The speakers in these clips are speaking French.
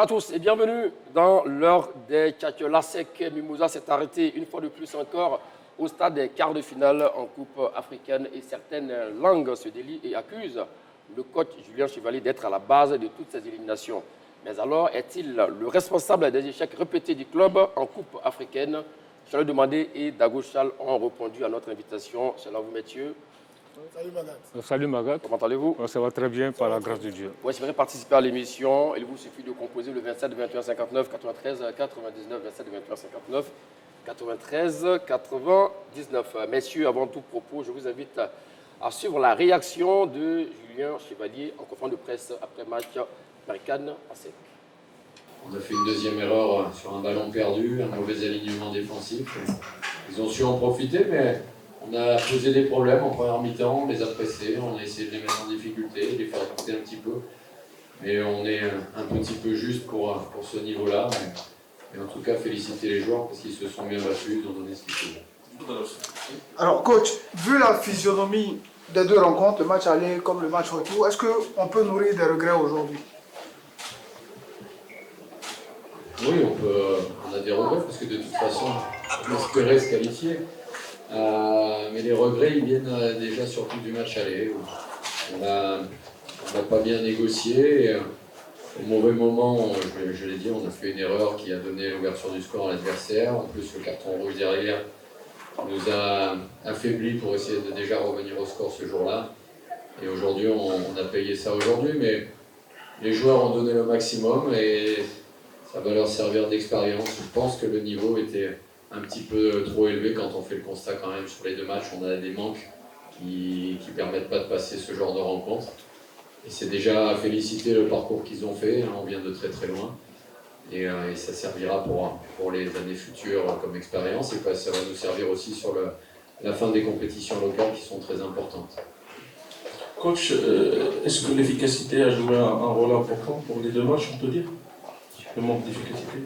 Voilà à tous et bienvenue dans l'heure des Tchatcheurs. La SEC Mimouza s'est arrêtée une fois de plus encore au stade des quarts de finale en Coupe africaine et certaines langues se délient et accusent le coach Julien Chevalier d'être à la base de toutes ces éliminations. Mais alors, est-il le responsable des échecs répétés du club en Coupe africaine? Charles Demandé et Dago Chal ont répondu à notre invitation. C'est là vous, messieurs. Salut Magat. Salut Magat. Comment allez-vous? Ça va très bien par la grâce de Dieu. Vous espérez participer à l'émission. Il vous suffit de composer le 27 21 59 93 99 27 21 59 93 99. Messieurs, avant tout propos, je vous invite à suivre la réaction de Julien Chevalier en conférence de presse après match Berkane à Sec. On a fait une deuxième erreur sur un ballon perdu, un mauvais alignement défensif. Ils ont su en profiter, mais on a posé des problèmes en première mi-temps, on les a pressés, on a essayé de les mettre en difficulté, de les faire écouter un petit peu. Mais on est un petit peu juste pour ce niveau-là. Mais en tout cas, féliciter les joueurs parce qu'ils se sont bien battus, ils ont donné ce qu'il faut. Alors coach, vu la physionomie des deux rencontres, le match aller comme le match retour, est-ce qu'on peut nourrir des regrets aujourd'hui? Oui, on a des regrets parce que de toute façon, on espérait se qualifier. Mais les regrets, ils viennent déjà surtout du match aller. On n'a pas bien négocié. Et, au mauvais moment, je l'ai dit, on a fait une erreur qui a donné l'ouverture du score à l'adversaire. En plus, le carton rouge derrière nous a affaiblis pour essayer de déjà revenir au score ce jour-là. Et aujourd'hui, on a payé ça aujourd'hui, mais les joueurs ont donné le maximum et ça va leur servir d'expérience. Je pense que le niveau était un petit peu trop élevé quand on fait le constat quand même sur les deux matchs. On a des manques qui ne permettent pas de passer ce genre de rencontre. Et c'est déjà à féliciter le parcours qu'ils ont fait. On vient de très très loin. Et ça servira pour les années futures comme expérience. Et ça va nous servir aussi sur la fin des compétitions locales qui sont très importantes. Coach, est-ce que l'efficacité a joué un rôle important pour les deux matchs, on peut dire? Le manque d'efficacité?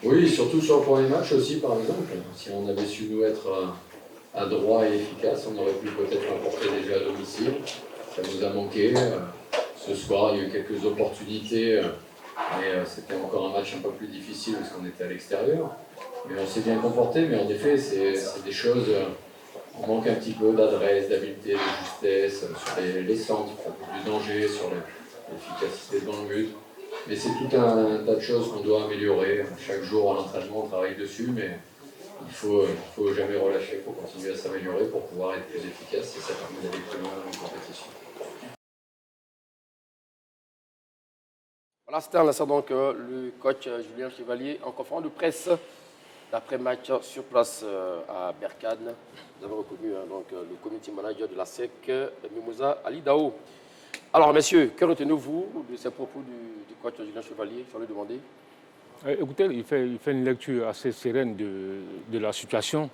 Oui, surtout sur le premier match aussi, par exemple. Si on avait su nous être adroits et efficaces, on aurait pu peut-être l'emporter déjà à domicile. Ça nous a manqué. Ce soir, il y a eu quelques opportunités, mais c'était encore un match un peu plus difficile parce qu'on était à l'extérieur. Mais on s'est bien comporté, mais en effet, c'est des choses... On manque un petit peu d'adresse, d'habileté, de justesse, sur les centres, du danger, sur l'efficacité devant le but. Mais c'est tout un tas de choses qu'on doit améliorer. Chaque jour à l'entraînement, on travaille dessus, mais il faut jamais relâcher, il faut continuer à s'améliorer pour pouvoir être plus efficace et ça permet d'aller plus loin dans une compétition. Voilà, c'était un instant donc le coach Julien Chevalier en conférence de presse d'après-match sur place à Berkane. Vous avez reconnu donc, le community manager de la SEC, Mimouza Ali Dao. Alors, messieurs, que retenez-vous de ces propos du coach Julien Chevalier? Je vais lui demander. Écoutez, il fait une lecture assez sereine de la situation.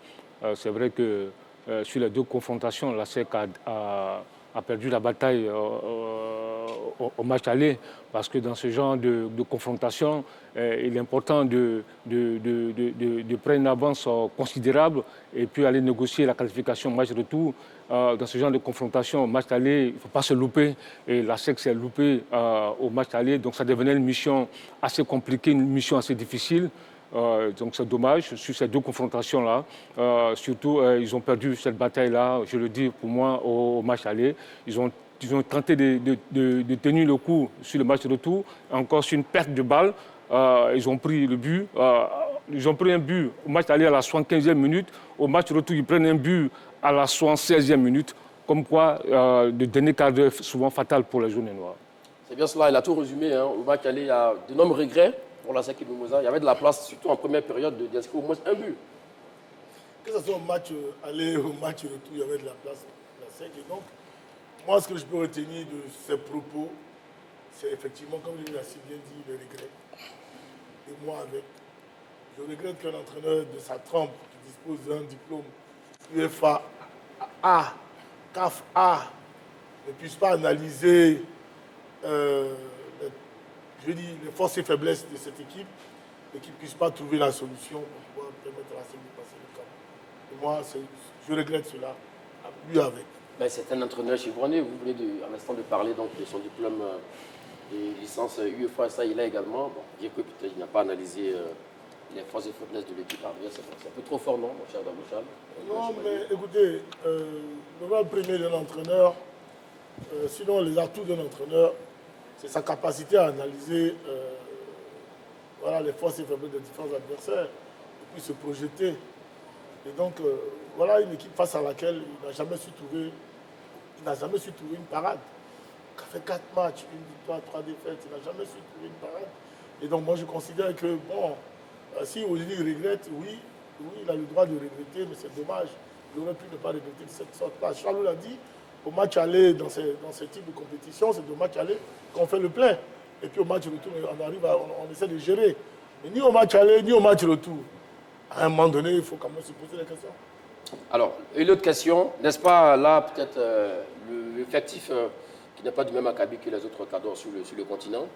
C'est vrai que sur les deux confrontations, la SEC a perdu la bataille au match aller, parce que dans ce genre de confrontation, il est important de prendre une avance considérable et puis aller négocier la qualification match-retour. Dans ce genre de confrontation, match aller, il ne faut pas se louper. Et la SEC s'est loupée au match aller, donc ça devenait une mission assez compliquée, une mission assez difficile. Donc c'est dommage sur ces deux confrontations-là. Surtout, ils ont perdu cette bataille-là, je le dis pour moi, au match aller. Ils ont tenté de tenir le coup sur le match retour, encore sur une perte de balle. Ils ont pris le but. Ils ont pris un but au match aller à la 75e minute. Au match retour, ils prennent un but à la 76e minute. Comme quoi, le dernier quart d'heure est souvent fatal pour les jaunes noirs. C'est bien cela, il a tout résumé. Au match aller, il y a d'énormes regrets pour la SEC Mimouza. Il y avait de la place, surtout en première période, d'inscrire au moins un but. Que ce soit au match aller ou au match retour, il y avait de la place pour la SEC. Et donc, moi, ce que je peux retenir de ces propos, c'est effectivement, comme il l'a si bien dit, le regret. Et moi avec. Je regrette qu'un entraîneur de sa trempe, qui dispose d'un diplôme UEFA A, CAF A, ne puisse pas analyser les forces et faiblesses de cette équipe et qu'il ne puisse pas trouver la solution pour pouvoir permettre à la SEC de passer le cap. Et moi, je regrette cela, lui avec. Ben, c'est un entraîneur chevronné. Vous venez à l'instant de parler donc, de son diplôme et licence UEFA, ça il a également. Bon, bien que peut-être il n'a pas analysé les forces et faiblesses de l'équipe adverse. C'est un peu trop fort, non, mon cher Dabouchal? Non, mais écoutez, le rôle premier d'un entraîneur, sinon les atouts d'un entraîneur, c'est sa capacité à analyser voilà, les forces et faiblesses des différents adversaires, et puis se projeter. Et donc, voilà une équipe face à laquelle il n'a jamais su trouver une parade. Il a fait 4 matchs, 1 victoire, 3 défaites, il n'a jamais su trouver une parade. Et donc, moi, je considère que, bon, si aujourd'hui il regrette, oui, il a le droit de regretter, mais c'est dommage. Il aurait pu ne pas regretter de cette sorte-là. Charles l'a dit, au match aller, dans ce type de compétition, c'est au match aller qu'on fait le plein. Et puis au match retour, on essaie de gérer. Mais ni au match aller, ni au match retour. À un moment donné, il faut quand même se poser la question. Alors, une autre question, n'est-ce pas là peut-être l'effectif qui n'est pas du même acabit que les autres cadres sur le continent?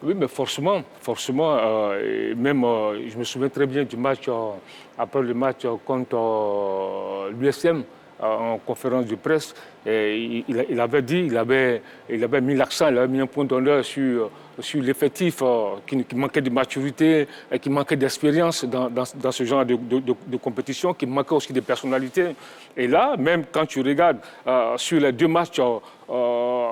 Oui, mais forcément, et même je me souviens très bien du match, après le match contre l'USM, en conférence de presse, et il avait dit, il avait mis l'accent, il avait mis un point d'honneur sur l'effectif qui manquait de maturité, et qui manquait d'expérience dans ce genre de compétition, qui manquait aussi de personnalité. Et là, même quand tu regardes sur les 2 matchs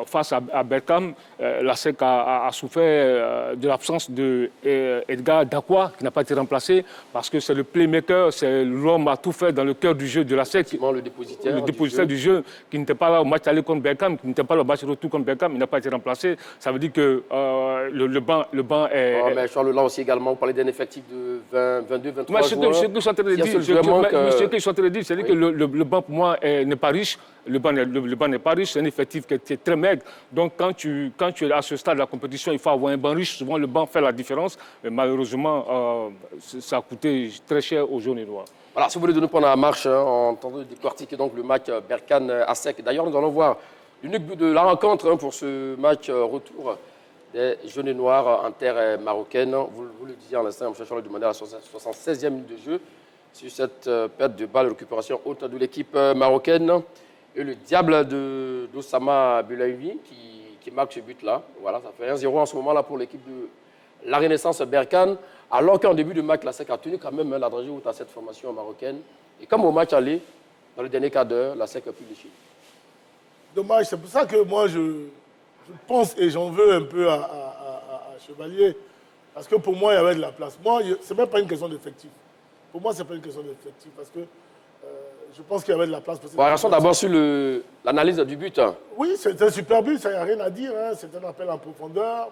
face à Berkane, la SEC a souffert de l'absence d'Edgar Dakwa, qui n'a pas été remplacé, parce que c'est le playmaker, c'est l'homme à tout faire dans le cœur du jeu de la SEC. Le dépositaire du jeu, qui n'était pas là au match aller contre Berkane, qui n'était pas là au match retour contre Berkane, il n'a pas été remplacé. Ça veut dire que le banc est... Oh, mais Charles, là aussi également, vous parlez d'un effectif de 22, 23 moi, ce que je suis en train de dire, c'est que le banc pour moi n'est pas riche. Le banc n'est pas riche, c'est un effectif qui est très maigre. Donc quand tu es à ce stade de la compétition, il faut avoir un banc riche. Souvent le banc fait la différence. Mais malheureusement, ça a coûté très cher aux jaunes et noirs. Voilà, si vous voulez nous prendre la marche, en train de décortiquer donc le match Berkane-ASEC. D'ailleurs, nous allons voir l'unique but de la rencontre pour ce match retour des jaunes et noirs en terre marocaine. Vous le disiez en l'instant, M. Charles demandait à la 76e minute de jeu sur cette perte de balle, récupération haute de l'équipe marocaine. Et le diable d'Oussama Boulaïvi qui marque ce but-là. Voilà, ça fait 1-0 en ce moment-là pour l'équipe de la Renaissance Berkane. Alors qu'en début de match, la SEC a tenu quand même la dragée haute à cette formation marocaine. Et comme au match aller, dans le dernier quart d'heure, la SEC a pu lécher. Dommage, c'est pour ça que moi je pense et j'en veux un peu à Chevalier. Parce que pour moi, il y avait de la place. Moi, ce n'est même pas une question d'effectif. Pour moi, ce n'est pas une question d'effectif. Parce que je pense qu'il y avait de la place. Bon, restons d'abord sur l'analyse du but. Oui, c'est un super but, ça n'y a rien à dire. Hein. C'est un appel en profondeur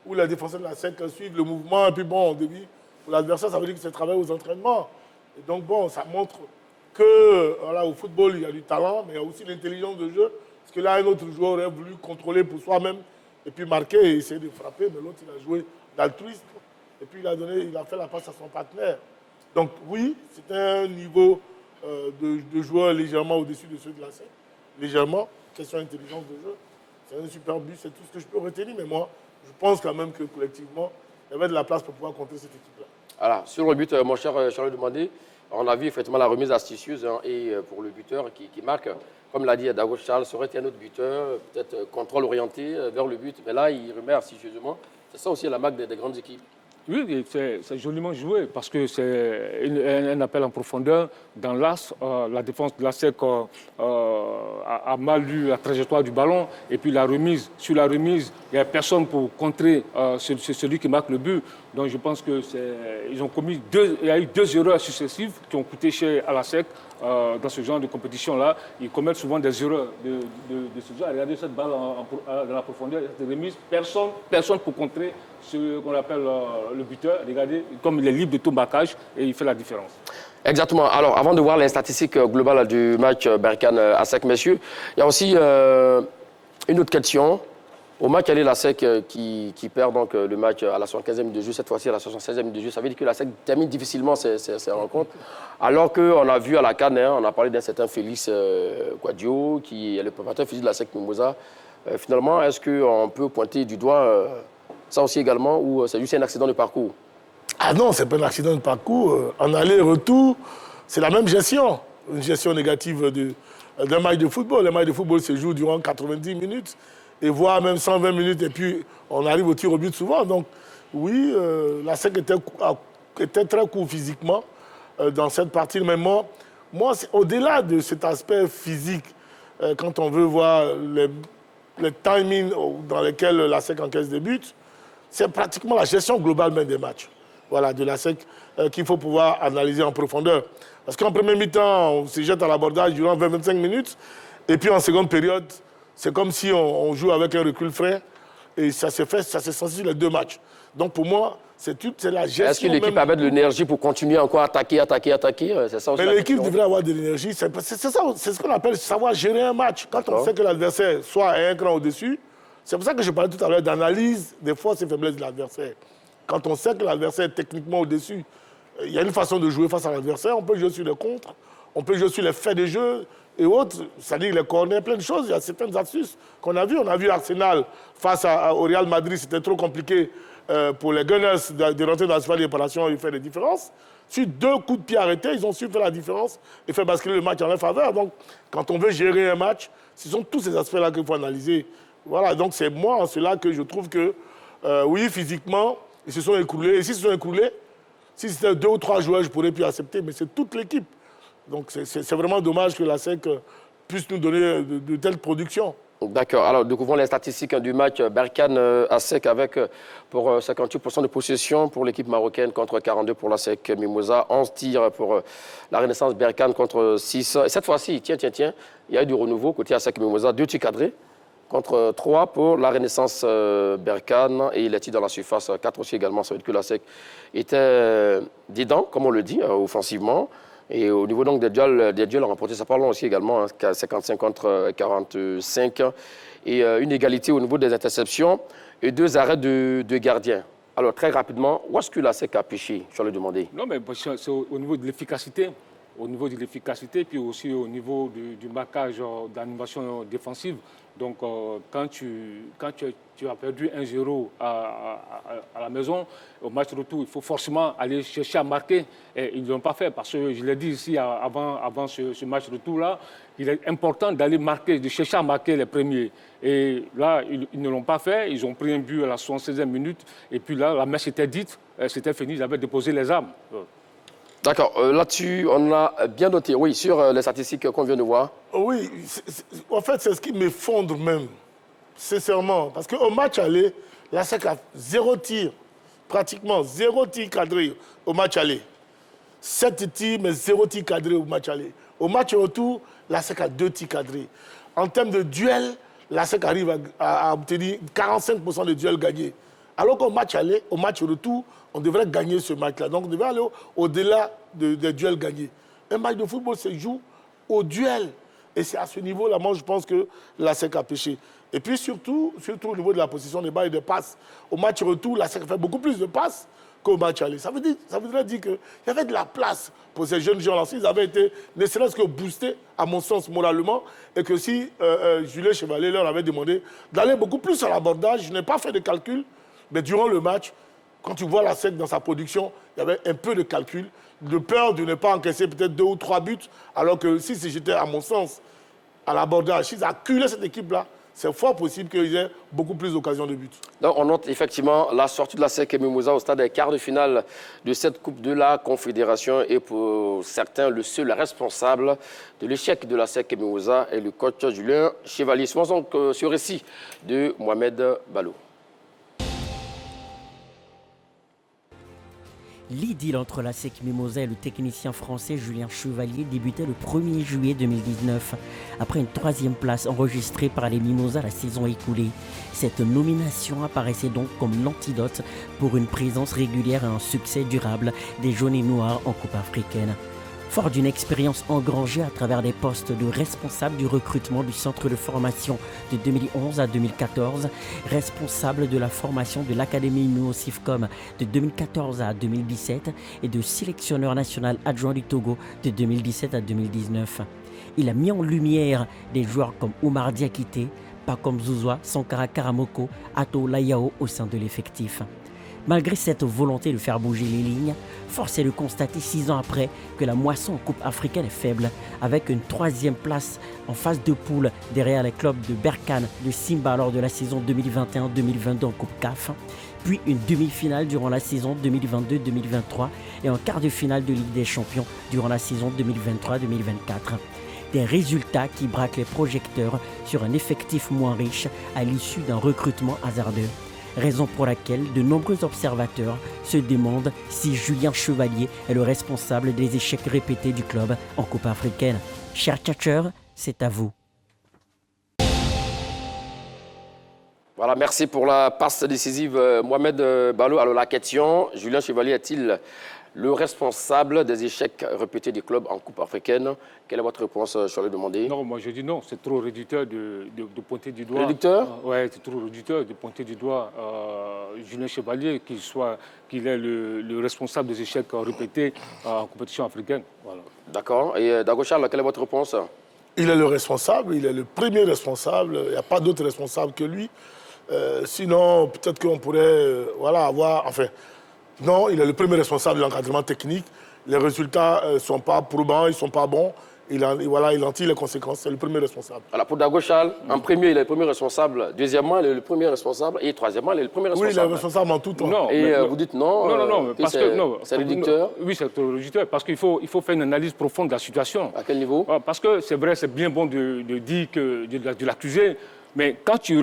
où les défenseurs de la SEC suivent le mouvement. Et puis bon, au début, pour l'adversaire, ça veut dire que c'est travail aux entraînements. Et donc bon, ça montre que voilà, au football, il y a du talent, mais il y a aussi l'intelligence de jeu. Parce que là, un autre joueur aurait voulu contrôler pour soi-même et puis marquer et essayer de frapper. Mais l'autre, il a joué d'altruiste. Et puis il a fait la passe à son partenaire. Donc oui, c'est un niveau de joueurs légèrement au-dessus de ceux de la SEC. Légèrement, question intelligence de jeu. C'est un super but, c'est tout ce que je peux retenir. Mais moi, je pense quand même que collectivement, il y avait de la place pour pouvoir contrer cette équipe-là. Voilà, sur le but, mon cher Charles Demandé, on a vu effectivement la remise astucieuse et pour le buteur qui marque. Comme l'a dit Dago Charles, ça aurait été un autre buteur, peut-être contrôle orienté vers le but. Mais là, il remet astucieusement. C'est ça aussi la marque des grandes équipes. Oui, c'est joliment joué parce que c'est un appel en profondeur. Dans l'axe, la défense de la SEC a mal lu la trajectoire du ballon. Et puis sur la remise, il n'y a personne pour contrer celui qui marque le but. Donc je pense qu'il y a eu 2 erreurs successives qui ont coûté cher à la SEC. Dans ce genre de compétition-là, ils commettent souvent des erreurs de ce genre. Regardez cette balle dans la profondeur, cette remise, personne pour contrer ce qu'on appelle le buteur. Regardez, comme il est libre de tout marquage, et il fait la différence. Exactement. Alors, avant de voir les statistiques globales du match Berkane-ASEC, messieurs, il y a aussi une autre question. Au match aller, la SEC qui perd donc le match à la 75e minute de jeu, cette fois-ci à la 76e minute de jeu, ça veut dire que la SEC termine difficilement ses rencontres. Alors qu'on a vu à la CAN, on a parlé d'un certain Félix Quadio, qui est le préparateur physique de la SEC Mimosa. Finalement, est-ce qu'on peut pointer du doigt ça aussi également, ou c'est juste un accident de parcours? Ah non, c'est pas un accident de parcours. En aller-retour, c'est la même gestion. Une gestion négative d'un match de football. Le match de football se joue durant 90 minutes, et voire même 120 minutes, et puis on arrive au tir au but souvent. Donc oui, la SEC était très court physiquement dans cette partie. Mais moi au-delà de cet aspect physique, quand on veut voir les timings dans lesquels la SEC encaisse des buts, c'est pratiquement la gestion globale même des matchs. Voilà, de la SEC qu'il faut pouvoir analyser en profondeur. Parce qu'en première mi-temps, on se jette à l'abordage durant 20-25 minutes. Et puis en seconde période, c'est comme si on joue avec un recul frais. Et ça s'est senti sur les deux matchs. Donc pour moi, c'est la gestion. Est-ce que l'équipe avait de l'énergie pour continuer encore à attaquer? C'est ça aussi. Mais l'équipe devrait avoir de l'énergie. C'est ce qu'on appelle savoir gérer un match. Quand on sait que l'adversaire soit à un cran au-dessus, c'est pour ça que je parlais tout à l'heure d'analyse des forces et faiblesses de l'adversaire. Quand on sait que l'adversaire est techniquement au-dessus, il y a une façon de jouer face à l'adversaire. On peut jouer sur les contres, on peut jouer sur les faits de jeu et autres, c'est-à-dire les corners, plein de choses. Il y a certaines astuces qu'on a vues. On a vu Arsenal face au Real Madrid, c'était trop compliqué pour les Gunners de rentrer dans la sphère d'opération et faire des différences. Sur 2 coups de pied arrêtés, ils ont su faire la différence et faire basculer le match en leur faveur. Donc, quand on veut gérer un match, ce sont tous ces aspects-là qu'il faut analyser. Voilà, donc c'est moi en cela que je trouve que, oui, physiquement, ils se sont écroulés. Et s'ils se sont écroulés, si c'était 2 ou 3 joueurs, je pourrais plus accepter, mais c'est toute l'équipe. Donc c'est vraiment dommage que la SEC puisse nous donner de telles productions. D'accord. Alors, découvrons les statistiques du match Berkane-ASEC avec pour 58% de possession pour l'équipe marocaine contre 42% pour l'ASEC Mimosa. 11 tirs pour la Renaissance Berkane contre 6. Et cette fois-ci, tiens, il y a eu du renouveau côté ASEC Mimosa. 2 tirs cadrés contre 3 pour la Renaissance Berkane. Et les tirs dans la surface, 4 aussi également. Ça veut dire que l'ASEC était dedans, comme on le dit, offensivement. Et au niveau donc des duels remportés, ça parle aussi également, 55 contre 45. Et une égalité au niveau des interceptions et 2 arrêts de gardiens. Alors très rapidement, où est-ce que la SEC a péché? Je vais le demander. Non, mais c'est au niveau de l'efficacité. Au niveau de l'efficacité, puis aussi au niveau du marquage d'animation défensive. Donc, quand tu as perdu 1-0 à la maison, au match retour, il faut forcément aller chercher à marquer. Et ils ne l'ont pas fait parce que, je l'ai dit ici avant ce match retour-là, il est important d'aller marquer, de chercher à marquer les premiers. Et là, ils ne l'ont pas fait. Ils ont pris un but à la 76e minute. Et puis là, la messe était dite, c'était fini, ils avaient déposé les armes. D'accord. Là-dessus, on a bien noté, oui, sur les statistiques qu'on vient de voir. Oui, en fait, c'est ce qui m'effondre même, sincèrement. Parce qu'au match aller, la SEC a 0 tir, pratiquement 0 tir cadré au match aller. 7 tirs, mais 0 tir cadré au match aller. Au match retour, la SEC a 2 tirs cadrés. En termes de duel, la SEC arrive à obtenir 45% de duels gagnés. Alors qu'au match aller, au match retour, on devrait gagner ce match-là. Donc, on devrait aller au-delà des duels gagnés. Un match de football se joue au duel. Et c'est à ce niveau-là, moi, je pense que la SEC a péché. Et puis, surtout au niveau de la position des balles et des passes. Au match retour, la SEC fait beaucoup plus de passes qu'au match aller. Ça voudrait dire qu'il y avait de la place pour ces jeunes gens-là. Ils avaient été, ne serait-ce que boostés, à mon sens, moralement. Et que si Julien Chevalier leur avait demandé d'aller beaucoup plus à l'abordage, je n'ai pas fait de calcul, mais durant le match, quand tu vois la SEC dans sa production, il y avait un peu de calcul, de peur de ne pas encaisser peut-être 2 ou 3 buts, alors que si j'étais, à mon sens, à l'abordage, s'ils acculaient cette équipe-là, c'est fort possible qu'ils aient beaucoup plus d'occasions de but. Donc, on note effectivement la sortie de la SEC Mimosa au stade des quarts de finale de cette Coupe de la Confédération. Et pour certains, le seul responsable de l'échec de la SEC Mimosa est le coach Julien Chevalier. Suivons donc ce récit de Mohamed Ballot. L'idylle entre la SEC Mimosa et le technicien français Julien Chevalier débutait le 1er juillet 2019, après une 3e place enregistrée par les Mimosas la saison écoulée. Cette nomination apparaissait donc comme l'antidote pour une présence régulière et un succès durable des jaunes et noirs en Coupe africaine. Fort d'une expérience engrangée à travers des postes de responsable du recrutement du centre de formation de 2011 à 2014, responsable de la formation de l'Académie Nuo-Sifcom de 2014 à 2017 et de sélectionneur national adjoint du Togo de 2017 à 2019. Il a mis en lumière des joueurs comme Oumar Diakité, Pacome Zouzoua, Sankara Karamoko, Ato Layao au sein de l'effectif. Malgré cette volonté de faire bouger les lignes, force est de constater 6 ans après que la moisson en Coupe africaine est faible, avec une 3e place en phase de poule derrière les clubs de Berkane, de Simba lors de la saison 2021-2022 en Coupe CAF, puis une demi-finale durant la saison 2022-2023 et un quart de finale de Ligue des Champions durant la saison 2023-2024. Des résultats qui braquent les projecteurs sur un effectif moins riche à l'issue d'un recrutement hasardeux. Raison pour laquelle de nombreux observateurs se demandent si Julien Chevalier est le responsable des échecs répétés du club en Coupe africaine. Chers tchatcheurs, c'est à vous. Voilà, merci pour la passe décisive, Mohamed Ballo. Alors la question, Julien Chevalier est-il le responsable des échecs répétés du club en Coupe africaine? Quelle est votre réponse, je vais demander? Non, moi je dis non, c'est trop réducteur de pointer du doigt. Réducteur? Oui, c'est trop réducteur de pointer du doigt Julien Chevalier, qu'il est le responsable des échecs répétés en compétition africaine. Voilà. D'accord. Et Dago Charles, quelle est votre réponse? Il est le responsable, il est le premier responsable. Il n'y a pas d'autre responsable que lui. Sinon, peut-être qu'on pourrait avoir... Enfin, non, il est le premier responsable de l'encadrement technique. Les résultats ne sont pas probants, ils ne sont pas bons. Il en tire les conséquences. C'est le premier responsable. Alors pour Dago Charles, en premier, il est le premier responsable. Deuxièmement, il est le premier responsable. Et troisièmement, il est le premier responsable. Oui, il est responsable en tout temps. Non, et vous dites non? Non, parce que c'est réducteur? Oui, c'est réducteur. Parce qu'il faut faire une analyse profonde de la situation. À quel niveau? Parce que c'est vrai, c'est bien bon de dire de l'accuser. Mais quand tu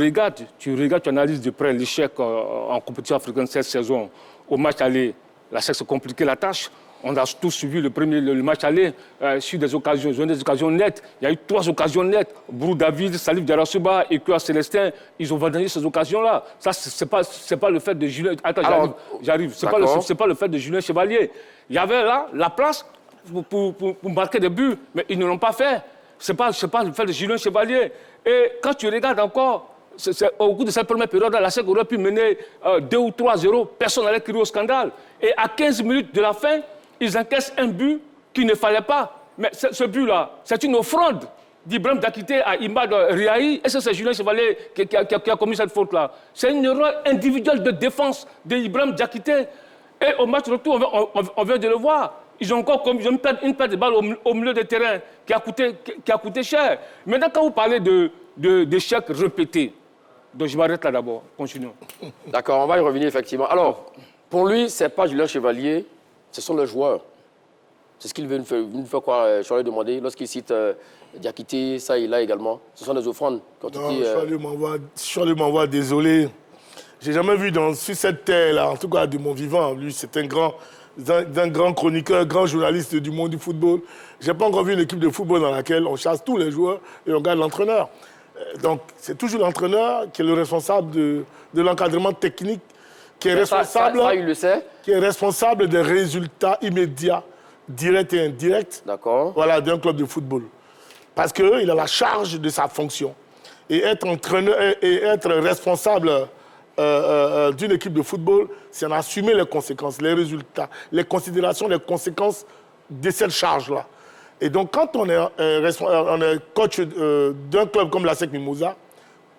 analyses de près l'échec en compétition africaine cette saison, au match aller, là, c'est compliqué la tâche. On a tous suivi le match aller sur des occasions nettes. Il y a eu 3 occasions nettes. Brou David, Salif Diarra-Souba et Kua Célestin, ils ont vendangé ces occasions-là. Ça, c'est pas le fait de Julien... Attends, j'arrive. C'est pas le fait de Julien Chevalier. Il y avait là la place pour marquer des buts, mais ils ne l'ont pas fait. C'est pas le fait de Julien Chevalier. Et quand tu regardes encore, au cours de cette première période, la SEC aurait pu mener 2 ou 3-0, personne n'allait crier au scandale. Et à 15 minutes de la fin, ils encaissent un but qu'il ne fallait pas. Mais ce but-là, c'est une offrande d'Ibrahim Diakité à Imad Riahi. Et c'est Julien Chevalier qui a commis cette faute-là. C'est une erreur individuelle de défense d'Ibrahim Diakité. Et au match retour, on vient de le voir. Ils ont encore une perte de balle au milieu du terrain qui a coûté cher. Maintenant, quand vous parlez d'échecs répétés, donc je m'arrête là d'abord. Continuons. D'accord, on va y revenir effectivement. Alors, pour lui, ce n'est pas Julien Chevalier, ce sont les joueurs. C'est ce qu'il veut faire quoi, je lui ai demandé, lorsqu'il cite Diakité, ça et là également. Ce sont des offrandes. Charles m'envoie désolé. J'ai jamais vu sur cette terre-là, en tout cas de mon vivant, lui, c'est un grand chroniqueur, grand journaliste du monde du football. Je n'ai pas encore vu une équipe de football dans laquelle on chasse tous les joueurs et on garde l'entraîneur. Donc, c'est toujours l'entraîneur qui est le responsable de l'encadrement technique, qui est responsable, ça, il le sait. Qui est responsable des résultats immédiats, directs et indirects, d'un club de football. Parce qu'il a la charge de sa fonction. Et être entraîneur et être responsable d'une équipe de football, c'est en assumer les conséquences, les résultats, les considérations, les conséquences de cette charge-là. Et donc, quand on est coach d'un club comme la SEC Mimosa,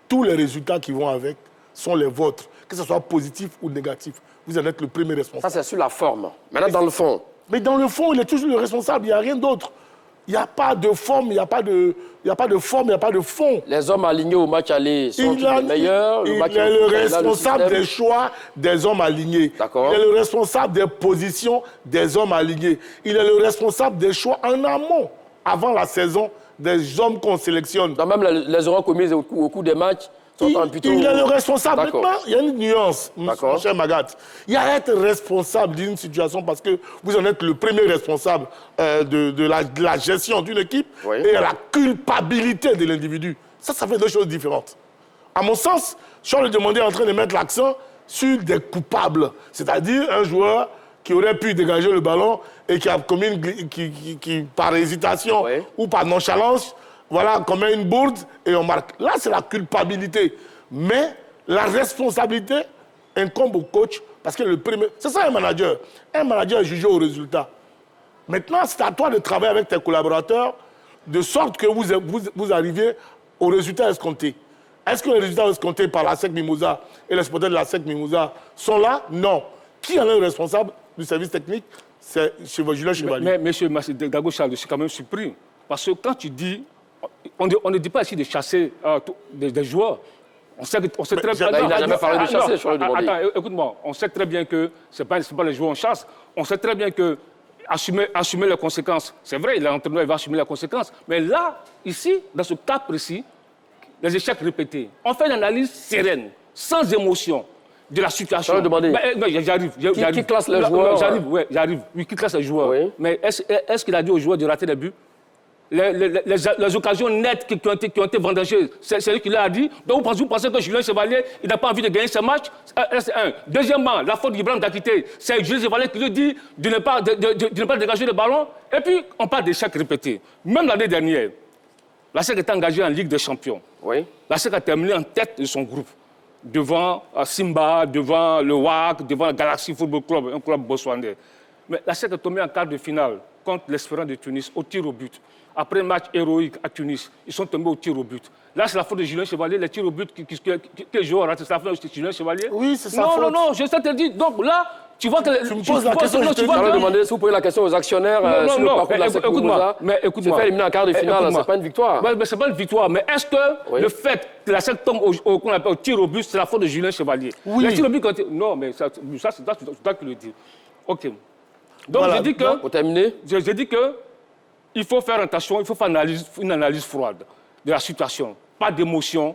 tous les résultats qui vont avec sont les vôtres, que ce soit positif ou négatif. Vous en êtes le premier responsable. Ça, c'est sur la forme. Maintenant, dans le fond. Mais dans le fond, il est toujours le responsable, il n'y a rien d'autre. Il n'y a pas de forme, il n'y a pas de forme, il n'y a pas de fond. Les hommes alignés au match aller sont les meilleurs. Il est le responsable des choix des hommes alignés. D'accord. Il est le responsable des positions des hommes alignés. Il est le responsable des choix en amont, avant la saison, des hommes qu'on sélectionne. Donc même les erreurs commises au cours des matchs sont plutôt... Il est le responsable. Maintenant, il y a une nuance, mon cher Magat. Il y a être responsable d'une situation parce que vous en êtes le premier responsable de la gestion d'une équipe et la culpabilité de l'individu. Ça fait deux choses différentes. À mon sens, Charles Demandé est en train de mettre l'accent sur des coupables. C'est-à-dire un joueur qui aurait pu dégager le ballon et qui a commis qui par hésitation ou par nonchalance, commet une bourde et on marque. Là, c'est la culpabilité. Mais la responsabilité incombe au coach parce que le premier... C'est ça un manager. Un manager est jugé au résultat. Maintenant, c'est à toi de travailler avec tes collaborateurs de sorte que vous arriviez au résultat escompté. Est-ce que les résultats escomptés par la SEC Mimosa et les supporters de la SEC Mimosa sont là? Non. Qui en est le responsable du service technique? C'est Julien Chevalier. Mais M. Dago Charles, je suis quand même surpris. Parce que quand tu dis, on ne dit pas ici de chasser des joueurs. On sait très bien. Il n'a jamais parlé de chasser, je Attends, écoute-moi. On sait très bien que ce n'est pas les joueurs en chasse. On sait très bien que assumer les conséquences. C'est vrai, l'entraîneur va assumer les conséquences. Mais là, ici, dans ce cas précis, les échecs répétés, on fait une analyse sereine, sans émotion, de la situation. Je vais demander. J'arrive. Qui classe les joueurs? J'arrive. Oui, qui classe les joueurs. Oui. Mais est-ce qu'il a dit aux joueurs de rater des buts? Les occasions nettes qui ont été vendangées, c'est lui qui l'a dit. Donc vous pensez que Julien Chevalier, il n'a pas envie de gagner ce match? C'est un. Deuxièmement, la faute d'Ibrahim Dakité, c'est Julien Chevalier qui lui dit de ne pas dégager le ballon. Et puis, on parle d'échecs répétés. Même l'année dernière, la SEC est engagée en Ligue des Champions. Oui. La SEC a terminé en tête de son groupe, devant Simba, devant le WAC, devant le Galaxy Football Club, un club botswanais. Mais la SEC est tombée en quart de finale contre l'Espérance de Tunis au tir au but. Après un match héroïque à Tunis, ils sont tombés au tir au but. Là, c'est la faute de Julien Chevalier, les tirs au but que les joueurs ratent. C'est la faute de Julien Chevalier? Oui, c'est sa faute. Non, je sais te dire. Donc là, tu vois que... Tu me poses la question, je te demander si vous posez la question aux actionnaires sur le parcours de la SEC Mimosa. Se faire éliminer en quart de finale, c'est pas une victoire. C'est pas une victoire, mais est-ce que le fait que la SEC tombe au tir au but, c'est la faute de Julien Chevalier? Oui. Les tirs au but, non, mais ça c'est toi qui le dis. OK. Donc, voilà. je dis que... Pour terminer, je dis que il faut faire attention, il faut faire une analyse froide de la situation. Pas d'émotion.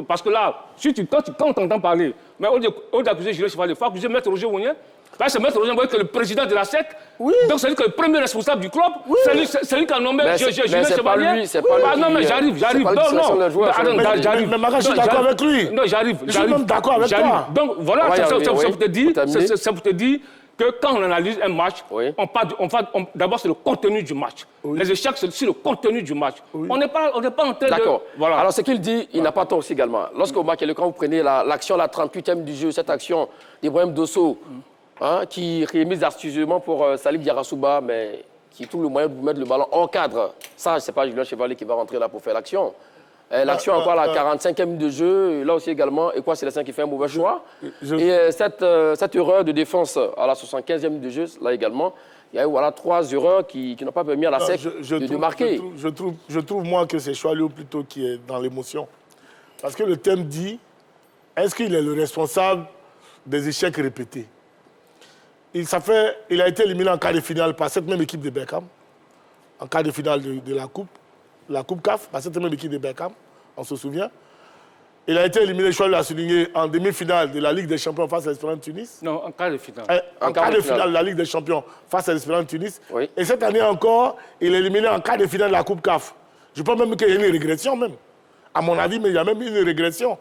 Parce que là, quand on t'entend parler, mais au lieu d'accuser Julien Chevalier, il faut accuser M. Roger Ounien. Là, c'est M. Roger Ounien qui est le président de la SEC. Oui. Donc, c'est lui qui est le premier responsable du club. Oui. C'est lui qui a nommé Julien Chevalier. C'est pas lui. Non, mais j'arrive. Mais Maga, je suis d'accord avec lui. Non, j'arrive. Je suis même d'accord avec toi. Donc, voilà, ça vous te dit que quand on analyse un match, d'abord c'est le contenu du match. Les échecs, c'est le contenu du match. On n'est pas en train de... D'accord. Voilà. Alors ce qu'il dit, il n'a pas tort aussi également. Lorsqu'au match, quand vous prenez l'action, la 38e du jeu, cette action d'Ibrahim Dosso, qui remise astucieusement pour Salif Diarrassouba, mais qui trouve le moyen de vous mettre le ballon hors cadre. Ça, c'est pas Julien Chevalier qui va rentrer là pour faire l'action. L'action encore à la 45e de jeu, là aussi également, et quoi, c'est le 5 qui fait un mauvais choix. Et cette erreur de défense à la 75e de jeu, là également, il y a eu 3 erreurs qui n'ont pas permis à la SEC de marquer. Je trouve, moi, que c'est Choualio plutôt qui est dans l'émotion. Parce que le thème dit, est-ce qu'il est le responsable des échecs répétés? Il a été éliminé en quart de finale par cette même équipe de Beckham, en quart de finale de la Coupe CAF, par cette même équipe de Beckham, on se souvient. Il a été éliminé, je l'a souligné, en demi-finale de la Ligue des Champions face à l'Espérance de Tunis. Non, en quart de finale. En quart de finale de la Ligue des Champions face à l'Espérance de Tunis. Oui. Et cette année encore, il est éliminé en quart de finale de la Coupe CAF. Je pense même qu'il y a une régression même. À mon avis, mais il y a même une régression,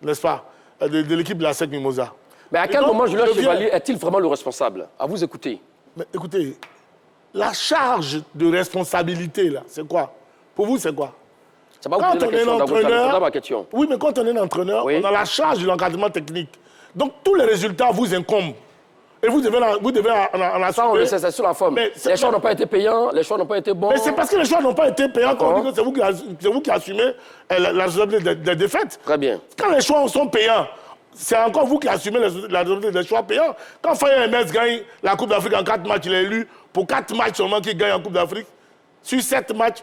n'est-ce pas, de l'équipe de la SEC Mimosa. Mais à quel moment Julien Chevalier est-il vraiment le responsable? À vous écouter. Mais écoutez, la charge de responsabilité, là, c'est quoi? Pour vous, c'est quoi? Quand on est entraîneur, oui, mais quand on est entraîneur, on a la charge de l'encadrement technique. Donc, tous les résultats vous incombent. Et vous devez en assurer. C'est sur la forme. Les choix n'ont pas été payants, les choix n'ont pas été bons. Mais c'est parce que les choix n'ont pas été payants qu'on dit que c'est vous qui assumez la responsabilité des défaites. Très bien. Quand les choix sont payants, c'est encore vous qui assumez la responsabilité des choix payants. Quand Faya MS gagne la Coupe d'Afrique en 4 matchs, il est élu pour 4 matchs seulement qu'il gagne en Coupe d'Afrique. Sur 7 matchs,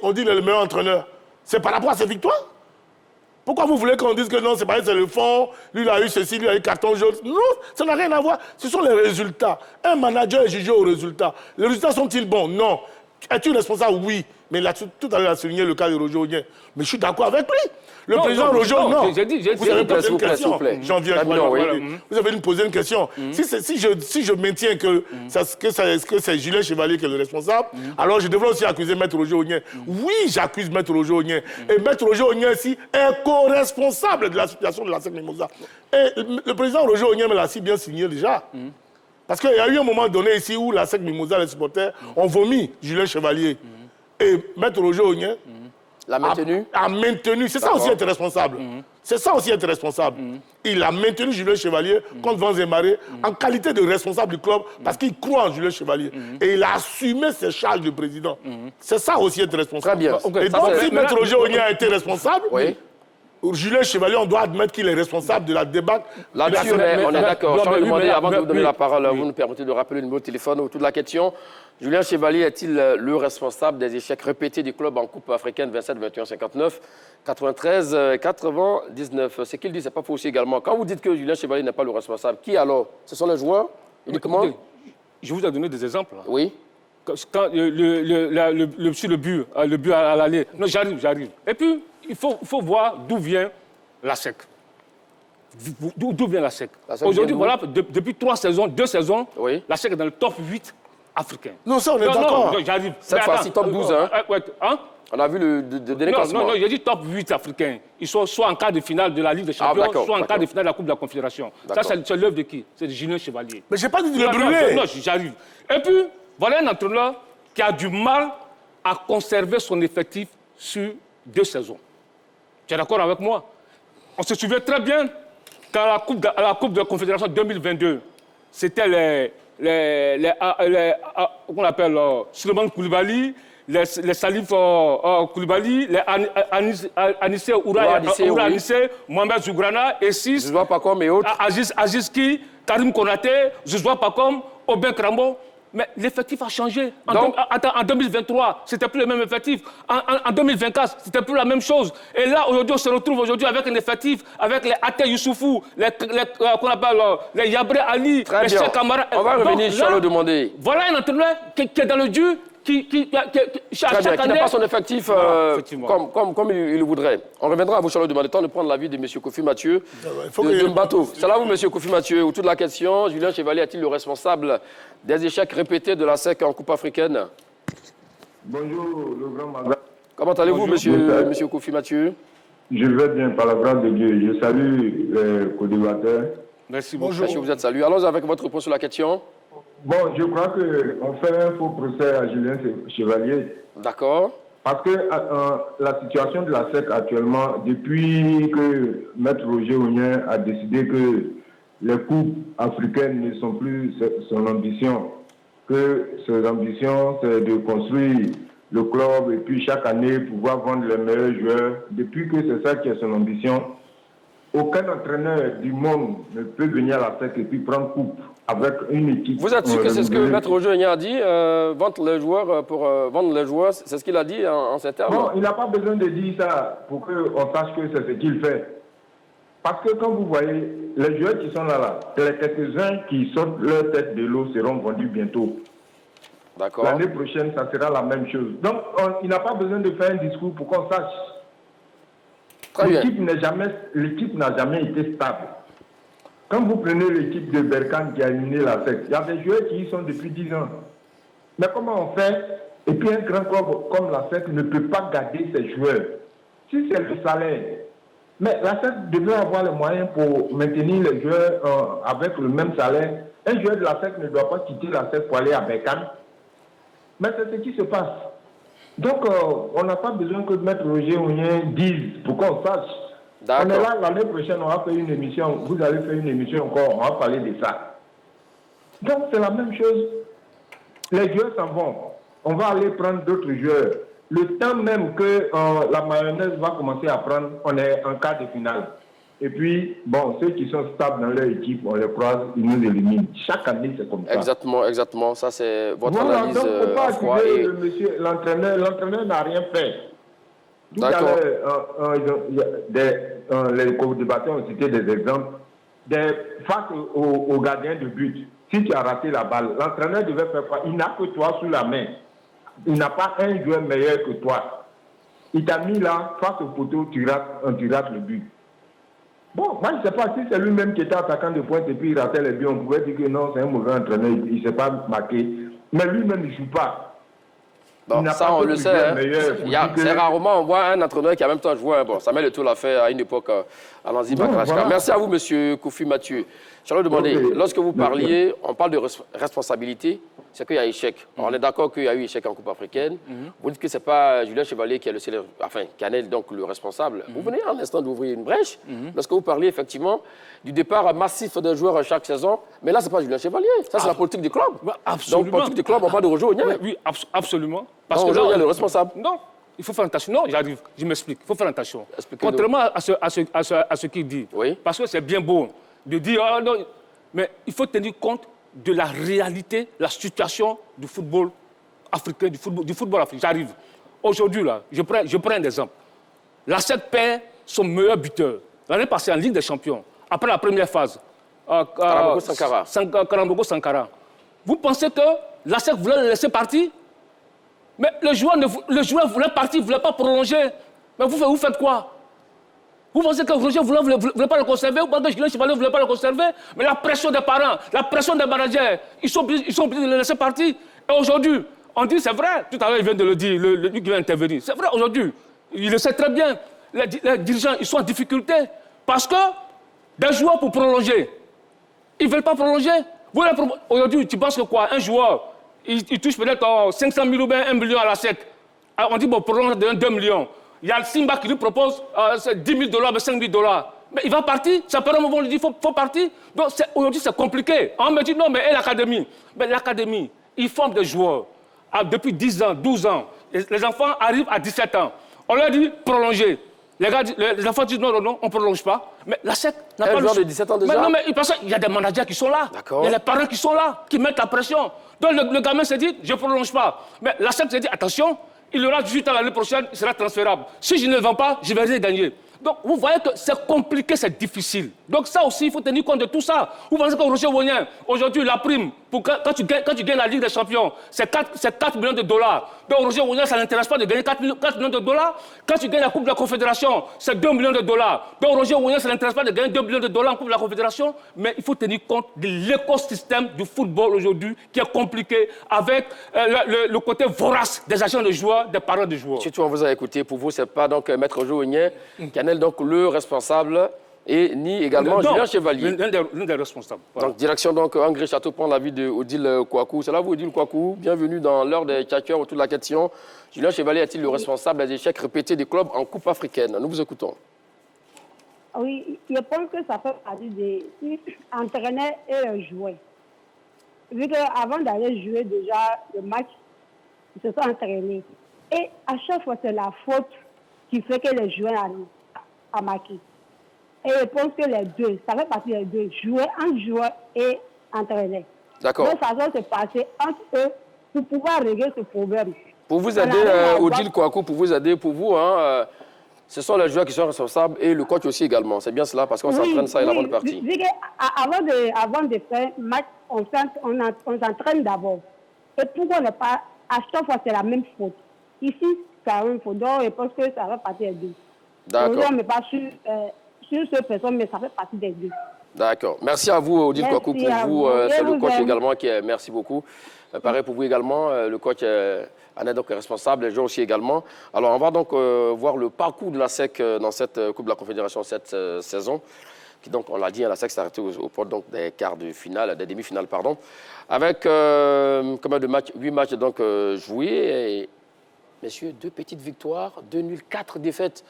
on dit qu'il est le meilleur entraîneur. C'est par rapport à ses victoires? Pourquoi vous voulez qu'on dise que non, c'est pas c'est le fond, lui il a eu ceci, lui il a eu carton jaune? Non, ça n'a rien à voir. Ce sont les résultats. Un manager est jugé aux résultats. Les résultats sont-ils bons? Non. Es-tu responsable? Oui. Mais là, tout à l'heure, il a souligné le cas de Roger Ounien. Mais je suis d'accord avec lui. Le président Roger, non. Vous avez posé une question. J'en viens. Vous avez posé une question. Si je maintiens que c'est Julien Chevalier qui est le responsable, alors je devrais aussi accuser Maître Roger Ounien. Oui, j'accuse Maître Roger Ounien. Et Maître Roger Ounien aussi est co-responsable de la situation de la SEC Mimosa. Et le président Roger Ounien me l'a si bien signé déjà. Parce qu'il y a eu un moment donné ici où la SEC Mimosa, les supporters, ont vomi Julien Chevalier. Et Maître Roger Ounien a maintenu. C'est ça aussi être responsable. C'est ça aussi être responsable. Il a maintenu Julien Chevalier contre Vans et Marées en qualité de responsable du club parce qu'il croit en Julien Chevalier. Et il a assumé ses charges de président. C'est ça aussi être responsable. Très bien. Et donc, si Maître Roger Ounien a été responsable, Julien Chevalier, on doit admettre qu'il est responsable de la débâcle. Là-dessus, on est d'accord. Je vais demander, avant de vous donner la parole, vous nous permettez de rappeler le numéro de téléphone autour de la question. Julien Chevalier est-il le responsable des échecs répétés du club en Coupe africaine 27, 21, 59, 93, 99? Ce qu'il dit, c'est pas faux aussi également. Quand vous dites que Julien Chevalier n'est pas le responsable, qui alors? Ce sont les joueurs uniquement? Je vous ai donné des exemples. Oui. Quand sur le but à l'aller. Non, j'arrive. Et puis, il faut voir d'où vient la SEC. D'où vient la SEC? Aujourd'hui, voilà, depuis 2 saisons, oui, la SEC est dans le top 8 africain. Non, ça, on est d'accord. Non, j'arrive. Cette fois-ci, top 12, hein? On a vu le dernier classement. Non, j'ai dit top 8 africains. Ils sont soit en quart de finale de la Ligue des Champions, soit en quart de finale de la Coupe de la Confédération. Ça, c'est l'œuvre de qui? C'est de Julien Chevalier. Mais je n'ai pas dit de le brûler. Non, j'arrive. Et puis, voilà un entraîneur qui a du mal à conserver son effectif sur 2 saisons. Tu es d'accord avec moi? On se souvient très bien qu'à la Coupe de la Confédération 2022, c'était qu'on appelle Souleymane Koulibaly, les Salif Koulibaly, les Anissé Oura Anissé, Mohamed Zougrana, Essis, je vois pas comme et autres. Aziz Ki, Karim Konaté, je vois pas comme Aubin Crambo. Mais l'effectif a changé. En 2023, c'était plus le même effectif. En 2024, c'était plus la même chose. Et là, aujourd'hui, on se retrouve aujourd'hui avec un effectif, avec les Ate Youssoufou, qu'on appelle les Yabré Ali, les Cheikh Kamara. On va revenir sur le demander. Voilà un entraîneur qui est dans le dur, qui chaque année... Qui n'a pas son effectif comme il le voudrait. On reviendra à vous, Charles, demander le temps de prendre l'avis de M. Kofi Mathieu de Mbato. C'est là où, M. Kofi Mathieu, autour de la question, Julien Chevalier est-il le responsable des échecs répétés de la SEC en Coupe africaine? Bonjour, le grand Maga. Comment allez-vous, monsieur Kofi Mathieu? Je vais bien, par la grâce de Dieu. Je salue les co-débatteurs. Merci beaucoup. Bonjour. Merci, vous êtes salué. Allons avec votre réponse sur la question. Bon, je crois qu'on fait un faux procès à Julien Chevalier. D'accord. Parce que la situation de la SEC actuellement, depuis que Maître Roger Ognien a décidé que les coupes africaines ne sont plus son ambition, que ses ambitions, c'est de construire le club et puis chaque année pouvoir vendre les meilleurs joueurs. Depuis que c'est ça qui est son ambition, aucun entraîneur du monde ne peut venir à la SEC et puis prendre coupe avec une équipe. Vous êtes sûr que c'est ce que Maître Roger Ognien a dit, vendre les joueurs pour vendre les joueurs, c'est ce qu'il a dit en ces termes? Non, il n'a pas besoin de dire ça pour qu'on sache que c'est ce qu'il fait. Parce que quand vous voyez, les joueurs qui sont là, les quelques-uns qui sortent leur tête de l'eau seront vendus bientôt. D'accord. L'année prochaine, ça sera la même chose. Donc, il n'a pas besoin de faire un discours pour qu'on sache. L'équipe n'a jamais été stable. Quand vous prenez l'équipe de Berkane qui a éliminé la SEC, il y a des joueurs qui y sont depuis 10 ans. Mais comment on fait? Et puis un grand club comme la SEC ne peut pas garder ses joueurs. Si c'est le salaire, mais la SEC devrait avoir les moyens pour maintenir les joueurs avec le même salaire. Un joueur de la SEC ne doit pas quitter la SEC pour aller à Berkane. Mais c'est ce qui se passe. Donc, on n'a pas besoin que Maître Roger Ognien dise pour qu'on sache. On est là, l'année prochaine, on va faire une émission. Vous allez faire une émission encore, on va parler de ça. Donc, c'est la même chose. Les joueurs s'en vont. On va aller prendre d'autres joueurs. Le temps même que la mayonnaise va commencer à prendre, on est en quart de finale. Et puis, bon, ceux qui sont stables dans leur équipe, on les croise, ils nous éliminent. Chaque année, c'est comme ça. Exactement. Ça, c'est votre analyse. Donc, il ne faut pas accuser l'entraîneur. L'entraîneur n'a rien fait. Tout à l'heure, les co-débatteurs ont cité des exemples. Face aux gardiens de but, si tu as raté la balle, l'entraîneur devait faire quoi? Il n'a que toi sous la main. Il n'a pas un joueur meilleur que toi. Il t'a mis là, face au poteau, tu rates le but. Bon, moi je ne sais pas si c'est lui-même qui était attaquant de pointe et puis il ratait les buts. On pouvait dire que non, c'est un mauvais entraîneur, il ne s'est pas marqué. Mais lui-même, il ne joue pas. Bon, ça, on le sait. C'est rarement on voit un entraîneur qui a en même temps joué. Bon, ça met le tout l'a fait à une époque à l'Anzi Bakrachka. Voilà. Merci à vous, M. Kofi Mathieu. Je vais demander, lorsque vous parliez, on parle de responsabilité, c'est qu'il y a échec. On est d'accord qu'il y a eu échec en Coupe africaine. Vous dites que ce n'est pas Julien Chevalier qui est qui en est donc le responsable. Vous venez un instant d'ouvrir une brèche, lorsque vous parliez effectivement du départ massif de joueurs chaque saison. Mais là, ce n'est pas Julien Chevalier. Ça, c'est la politique du club. Absolument. Donc, politique du club, on parle de Roger Ognien. Oui, absolument. Parce que Roger Ognien est le responsable. Non. il faut faire attention. Non, j'arrive, je m'explique. Il faut faire attention. Contrairement à ce qu'il dit. Oui. Parce que c'est bien beau de dire, oh, non, mais il faut tenir compte de la réalité, la situation du football africain, du football africain. J'arrive. Aujourd'hui, là, je prends un exemple. La SEC perd son meilleur buteur. L'année passée en Ligue des Champions, après la première phase. Karambogo Sankara. Vous pensez que la SEC voulait le laisser partir? Mais le joueur voulait partir, il ne voulait pas prolonger. Mais vous faites quoi? Vous pensez que Roger ne voulait pas le conserver? Ou que Julien Chevalier ne voulait pas le conserver? Mais la pression des parents, la pression des managers, ils sont obligés de le laisser partir. Et aujourd'hui, on dit c'est vrai. Tout à l'heure, il vient de le dire, lui qui vient intervenir. C'est vrai aujourd'hui. Il le sait très bien. Les dirigeants, ils sont en difficulté. Parce que des joueurs pour prolonger, ils ne veulent pas prolonger. Aujourd'hui, tu penses que quoi? Un joueur, il touche peut-être 500 000 ou bien 1 million à la SEC. Alors on dit, bon, prolonge de 2 millions. Il y a le Simba qui lui propose 10 000 $, 5 000 $. Mais il va partir. Ses parents vont lui dire, il faut partir. Donc aujourd'hui, c'est compliqué. On me dit, non, mais et l'académie? Mais l'académie, ils forment des joueurs. Depuis 10 ans, 12 ans. Les enfants arrivent à 17 ans. On leur dit, prolonger. Les enfants disent non, on ne prolonge pas. Mais la SEC n'a pas le choix. De 17 ans déjà? Mais non, mais parce qu'il y a des managers qui sont là. Il y a les parents qui sont là, qui mettent la pression. Donc le gamin se dit, je ne prolonge pas. Mais la SEC se dit, attention, il aura 18 ans l'année prochaine, il sera transférable. Si je ne le vends pas, je vais rien gagner. Donc vous voyez que c'est compliqué, c'est difficile. Donc ça aussi, il faut tenir compte de tout ça. Vous pensez que Roger Wonien, aujourd'hui, la prime, quand tu gagnes la Ligue des Champions, c'est 4 millions de $. Donc Roger Wonien, ça n'intéresse pas de gagner 4 millions de $. Quand tu gagnes la Coupe de la Confédération, c'est 2 millions de $. Donc Roger Wonien, ça n'intéresse pas de gagner 2 millions de $ en Coupe de la Confédération. Mais il faut tenir compte de l'écosystème du football aujourd'hui, qui est compliqué, avec le côté vorace des agents de joueurs, des parents de joueurs. Surtout, on vous a écouté. Pour vous, ce n'est pas donc Maître Roger Wonien qui en est donc le responsable, et ni également Julien Chevalier. L'un des responsables. Voilà. Donc, direction donc André Château prend l'avis de Odile Kouakou. C'est là vous, Odile Kouakou. Bienvenue dans l'heure des tchatcheurs autour de la question. Julien Chevalier est-il le responsable des échecs répétés des clubs en Coupe africaine? Nous vous écoutons. Oui, je pense que ça fait partie des entraîneurs et joueurs. Vu qu'avant d'aller jouer déjà le match, ils se sont entraînés. Et à chaque fois, c'est la faute qui fait que les joueurs arrivent à marquer. Et je pense que les deux, ça fait partie des deux, joueur et entraîneur. D'accord. Donc, ça doit se passer entre eux pour pouvoir régler ce problème. Pour vous aider, Odile Kouakou, pour vous, hein, ce sont les joueurs qui sont responsables et le coach aussi également. C'est bien cela, parce qu'on s'entraîne ça et avant de partir. Avant de faire un match, on s'entraîne d'abord. Et pourquoi ne pas, à chaque fois, c'est la même faute. Ici, c'est la même faute. Donc, je pense que ça fait partie des deux. D'accord. On n'est pas sur cette personne, mais ça fait partie des deux. D'accord. Merci à vous, Odile Kouakou. Pour vous, c'est le coach également qui est... Merci beaucoup. Pareil pour vous également, le coach en est donc responsable, les joueurs aussi également. Alors, on va donc voir le parcours de la SEC dans cette Coupe de la Confédération cette saison. Qui donc, on l'a dit, la SEC s'est arrêtée au port des quarts de finale, des demi-finales, pardon. Avec combien de matchs? 8 matchs donc joués. Et, messieurs, 2 petites victoires, 2 nuls, 4 défaites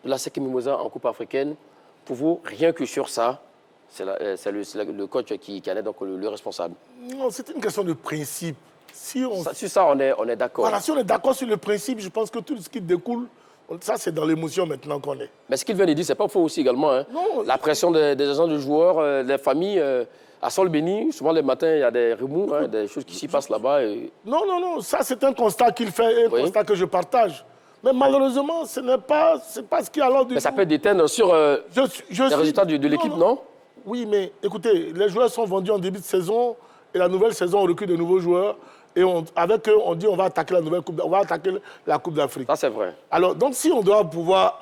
de la SEC Mimosa en Coupe africaine. Pour vous, rien que sur ça, c'est le coach qui en est donc le responsable. Non, c'est une question de principe. Sur ça, on est d'accord. Voilà, si on est d'accord sur le principe, je pense que tout ce qui découle, ça, c'est dans l'émotion maintenant qu'on est. Mais ce qu'il vient de dire, c'est pas faux aussi également. Hein. Non, la pression des agents de joueurs, des familles. À Sol-Béni, souvent les matins, il y a des remous, hein, des choses qui s'y passent là-bas. Et... Non, ça, c'est un constat qu'il fait, un constat que je partage. Mais malheureusement, ce n'est pas ce qui est à l'ordre du jour. Mais ça peut déteindre sur les résultats de l'équipe, non? Oui, mais écoutez, les joueurs sont vendus en début de saison et la nouvelle saison, on recrute de nouveaux joueurs. Et avec eux, on dit on va attaquer la Coupe d'Afrique. Ça, c'est vrai. Alors, donc, si on doit pouvoir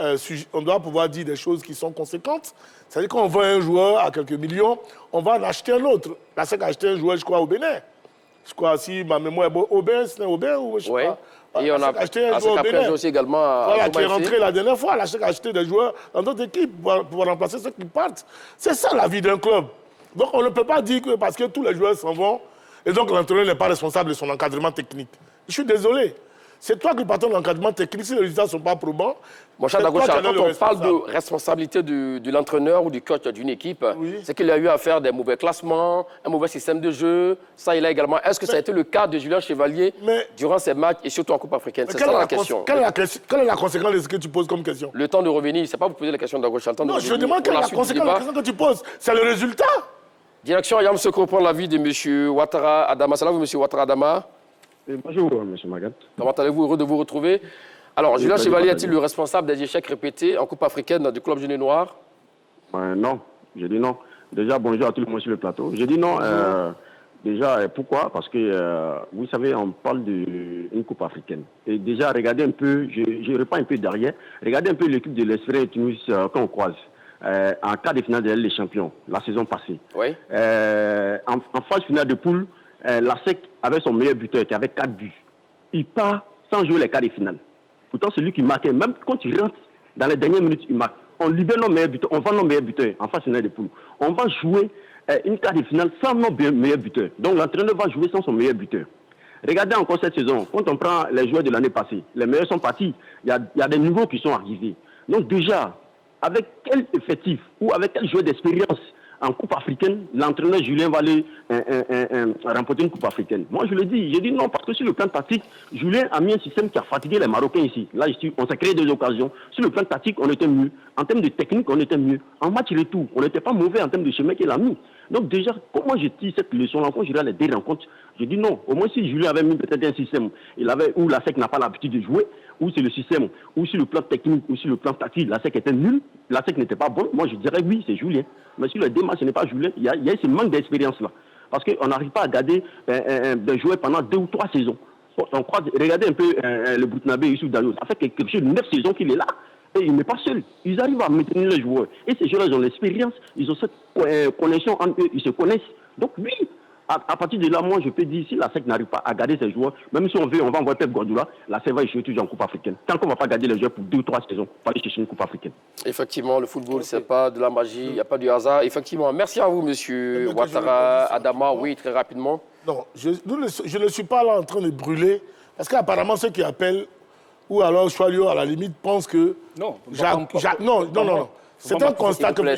dire des choses qui sont conséquentes, c'est-à-dire qu'on vend un joueur à quelques millions, on va en acheter un autre. La SEC a acheté un joueur, je crois, au Bénin. Je crois, si ma mémoire est bonne, Aubin, c'est Aubin ou je sais pas. Et on a acheté un joueur au Bénin. Aussi également voilà, qui est rentré la dernière fois. La SEC a acheté des joueurs dans d'autres équipes pour remplacer ceux qui partent. C'est ça la vie d'un club. Donc, on ne peut pas dire que parce que tous les joueurs s'en vont, et donc l'entraîneur n'est pas responsable de son encadrement technique. Je suis désolé. C'est toi qui es patron d'encadrement technique. Si les résultats ne sont pas probants, Mon cher Dagocha, quand on parle de responsabilité de l'entraîneur ou du coach d'une équipe, c'est qu'il a eu à faire des mauvais classements, un mauvais système de jeu, ça il a également. Est-ce que ça a été le cas de Julien Chevalier durant ces matchs et surtout en Coupe africaine? C'est ça la question. Quelle est la conséquence de ce que tu poses comme question? Le temps de revenir, c'est pas vous poser la question Dagocha. Non, je demande quelle est la conséquence de la question que tu poses. C'est le résultat. Direction Ayam Seko pour l'avis de M. Ouattara Adama. Salam, M. Ouattara Adama. Bonjour, M. Magat. Comment allez-vous? Heureux de vous retrouver. Alors, Julien Chevalier est-il le responsable des échecs répétés en Coupe africaine du club Jeunet Noir? Non, j'ai dit non. Déjà, bonjour à tout le monde sur le plateau. J'ai dit non. Déjà, pourquoi? Parce que, vous savez, on parle d'une Coupe africaine. Et déjà, regardez un peu, je reprends un peu derrière, regardez un peu l'équipe de l'Espérance Tunis qu'on croise. En quart de finale de les champions, la saison passée. Oui. En phase finale de poule, la SEC avait son meilleur buteur qui avait 4 buts. Il part sans jouer les quarts de finale. Pourtant, celui qui marquait, même quand il rentre dans les dernières minutes, il marque. On libère nos meilleurs buteurs, on vend nos meilleurs buteurs en phase finale de poule. On va jouer une quart de finale sans nos meilleurs buteurs. Donc l'entraîneur va jouer sans son meilleur buteur. Regardez encore cette saison, quand on prend les joueurs de l'année passée, les meilleurs sont partis, il y a des nouveaux qui sont arrivés. Donc déjà, avec quel effectif ou avec quel joueur d'expérience en Coupe africaine, l'entraîneur Julien va aller remporter une Coupe africaine? Moi, je le dis, j'ai dit non, parce que sur le plan tactique, Julien a mis un système qui a fatigué les Marocains ici. Là, on s'est créé des occasions. Sur le plan tactique, on était mieux. En termes de technique, on était mieux. En match retour, on n'était pas mauvais en termes de chemin qu'il a mis. Donc déjà, comment j'ai dit cette leçon-là, quand Julien a les deux rencontres, j'ai dit non. Au moins, si Julien avait mis peut-être un système où la SEC n'a pas l'habitude de jouer, ou c'est le système, ou sur le plan technique, ou sur le plan tactique, la SEC était nulle, la SEC n'était pas bonne, moi je dirais oui, c'est Julien. Mais sur le démarche, ce n'est pas Julien. Il y a ce manque d'expérience-là. Parce qu'on n'arrive pas à garder de jouer pendant 2 ou 3 saisons. Regardez un peu le Burkinabé Youssouf Dayo. Ça fait quelque chose de 9 saisons qu'il est là. Et il n'est pas seul. Ils arrivent à maintenir les joueurs. Et ces joueurs, ils ont l'expérience, ils ont cette connexion entre eux, ils se connaissent. Donc oui, à partir de là, moi, je peux dire, si la SEC n'arrive pas à garder ses joueurs, même si on veut, on va envoyer Pep Guardiola, la SEC va échouer toujours en Coupe africaine. Tant qu'on ne va pas garder les joueurs pour 2 ou 3 saisons, pour aller chercher une Coupe africaine. Effectivement, le football, ce n'est pas de la magie, il n'y a pas de hasard. Effectivement, merci à vous, monsieur Ouattara Adama. Oui, très rapidement. Non, je ne suis pas là en train de brûler, parce qu'apparemment, ceux qui appellent, ou alors Choalio, à la limite, pensent que... Non, non. C'est un constat que... Ne